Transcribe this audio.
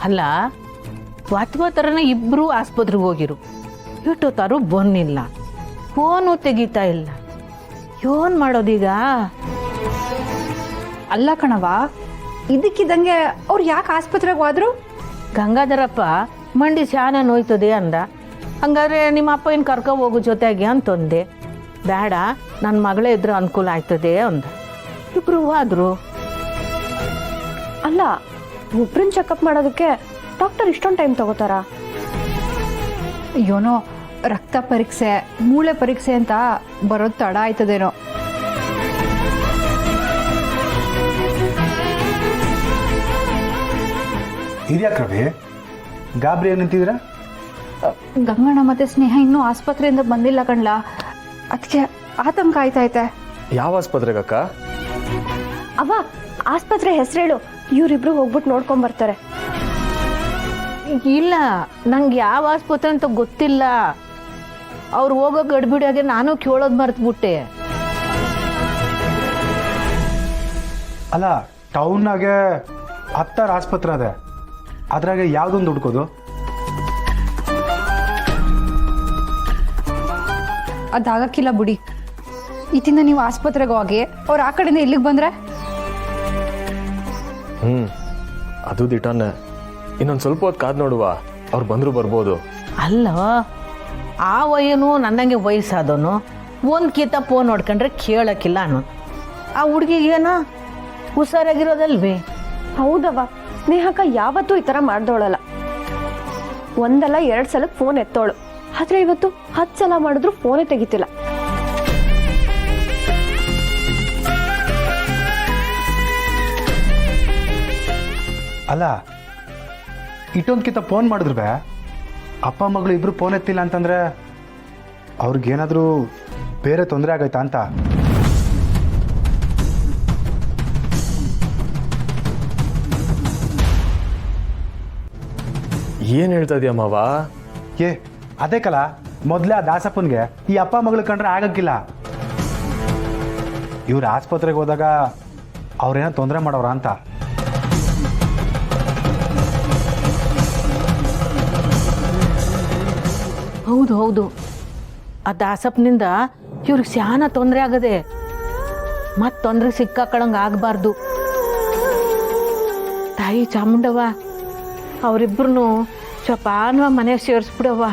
ಅಲ್ಲ ಥರನ ಇಬ್ಬರು ಆಸ್ಪತ್ರೆಗೆ ಹೋಗಿರು ಇಟ್ಟೋತಾರು ಬಂದಿಲ್ಲ, ಫೋನು ತೆಗಿತಾ ಇಲ್ಲ. ಏನು ಮಾಡೋದೀಗ? ಅಲ್ಲ ಕಣವ, ಇದಕ್ಕಿದ್ದಂಗೆ ಅವ್ರು ಯಾಕೆ ಆಸ್ಪತ್ರೆಗೆ ಹೋದ್ರು? ಗಂಗಾಧರಪ್ಪ ಮಂಡಿ ಶಾನ ನೋಯ್ತದೆ ಅಂದ. ಹಂಗಾದ್ರೆ ನಿಮ್ಮ ಅಪ್ಪ ಏನು ಕರ್ಕೊ ಹೋಗು ಜೊತೆಗೆ ಅಂತಂದೆ. ಬೇಡ, ನನ್ನ ಮಗಳೇ ಇದ್ರೆ ಅನುಕೂಲ ಆಯ್ತದೆ ಅಂದ. ಇಬ್ರು ಹೋದ್ರು. ಅಲ್ಲ, ಒಬ್ರನ್ನ ಚೆಕಪ್ ಮಾಡೋದಕ್ಕೆ ಡಾಕ್ಟರ್ ಇಷ್ಟೊಂದು ಟೈಮ್ ತಗೋತಾರ? ಏನೋ ರಕ್ತ ಪರೀಕ್ಷೆ, ಮೂಳೆ ಪರೀಕ್ಷೆ ಅಂತ ಬರೋದು ತಡ ಆಯ್ತದೇನೋ. ಇದ್ಯಾಕೆ ರವಿ ಗಾಬರಿ ಏನ್ ನಿಂತಿದ್ದೀರಾ? ಗಂಗಣ್ಣ ಮತ್ತೆ ಸ್ನೇಹ ಇನ್ನೂ ಆಸ್ಪತ್ರೆಯಿಂದ ಬಂದಿಲ್ಲ ಕಣ್ಲ, ಅದಕ್ಕೆ ಆತಂಕ ಆಯ್ತೈತೆ. ಯಾವ ಆಸ್ಪತ್ರೆಗಕ್ಕ? ಅವ ಆಸ್ಪತ್ರೆ ಹೆಸರೇಳು, ಇವರಿಬ್ರು ಹೋಗ್ಬಿಟ್ಟು ನೋಡ್ಕೊಂಡ್ ಬರ್ತಾರೆ. ಇಲ್ಲ, ನಂಗೆ ಯಾವ ಆಸ್ಪತ್ರೆ ಅಂತ ಗೊತ್ತಿಲ್ಲ. ಅವ್ರು ಹೋಗೋ ಗಡ್ಬಿಡಿಯಾಗೆ ನಾನು ಕೇಳೋದು ಮರ್ತ್ಬಿಟ್ಟೆ. ಅಲ್ಲ, ಟೌನ್ನಾಗೆ 10 ಆಸ್ಪತ್ರೆ ಅದೇ, ಅದ್ರಾಗೆ ಯಾವ್ದೊಂದು ಹುಡ್ಕೋದು? ಅದಾಗಕ್ಕಿಲ್ಲ ಬಿಡಿ. ಈತಿಂದ ನೀವು ಆಸ್ಪತ್ರೆಗೆ ಹೋಗಿ ಅವ್ರು ಆ ಕಡೆಯಿಂದ ಇಲ್ಲಿಗೆ ಬಂದ್ರೆ? ಅದು ದಿಟಾನೆ. ಇನ್ನೊಂದು ಸ್ವಲ್ಪ ಹೊತ್ತು ಕಾದ್ ನೋಡುವ, ಅವ್ರು ಬಂದ್ರು ಬರ್ಬೋದು. ಅಲ್ಲ, ಆ ವಯನು ನನ್ನಂಗೆ ವಯಸ್ಸಾದವನು ಒಂದ್ಕಿತ ಫೋನ್ ನೋಡ್ಕೊಂಡ್ರೆ ಕೇಳಕ್ಕಿಲ್ಲ ಅನ್ನೋ. ಆ ಹುಡುಗಿಗೇನೋ ಹುಷಾರಾಗಿರೋದಲ್ವೇ? ಹೌದವ, ಸ್ನೇಹಕ್ಕ ಯಾವತ್ತೂ ಈ ತರ ಮಾಡ್ದೋಳಲ್ಲ. ಒಂದಲ್ಲ 2 ಸಲಕ್ಕೆ ಫೋನ್ ಎತ್ತೋಳು, ಆದ್ರೆ ಇವತ್ತು 10 ಸಲ ಮಾಡಿದ್ರು ಫೋನೇ ತೆಗಿತಿಲ್ಲ. ಅಲ್ಲ, ಇಟ್ಟೊಂದ್ಕಿಂತ ಫೋನ್ ಮಾಡಿದ್ರು ಅಪ್ಪ ಮಗಳು ಇಬ್ರು ಫೋನ್ ಎತ್ತಿಲ್ಲ ಅಂತಂದ್ರೆ ಅವ್ರಿಗೇನಾದರೂ ಬೇರೆ ತೊಂದರೆ ಆಗೈತಾ ಅಂತ. ಏನ್ ಹೇಳ್ತಾ ಇದೀಯ ಮಾವ? ಅದೇ ಕಲ, ಮೊದಲೇ ಆ ದಾಸಪ್ಪನ್ಗೆ ಈ ಅಪ್ಪ ಮಗಳು ಕಂಡ್ರೆ ಆಗಕ್ಕಿಲ್ಲ. ಇವ್ರು ಆಸ್ಪತ್ರೆಗೆ ಹೋದಾಗ ಅವ್ರೇನೋ ತೊಂದರೆ ಮಾಡೋರ ಅಂತ. ಹೌದು ಹೌದು, ಆ ದಾಸಪ್ಪನಿಂದ ಇವ್ರಿಗೆ ಶಾನ ತೊಂದರೆ ಆಗದೆ. ಮತ್ ತೊಂದರೆ ಸಿಕ್ಕಾಕಳಂಗೆ ಆಗಬಾರ್ದು. ತಾಯಿ ಚಾಮುಂಡವ್ವ ಅವರಿಬ್ಬರನ್ನು ಸ್ವಲ್ಪ ಮನೆ ಸೇರಿಸ್ಬಿಡವ್ವ.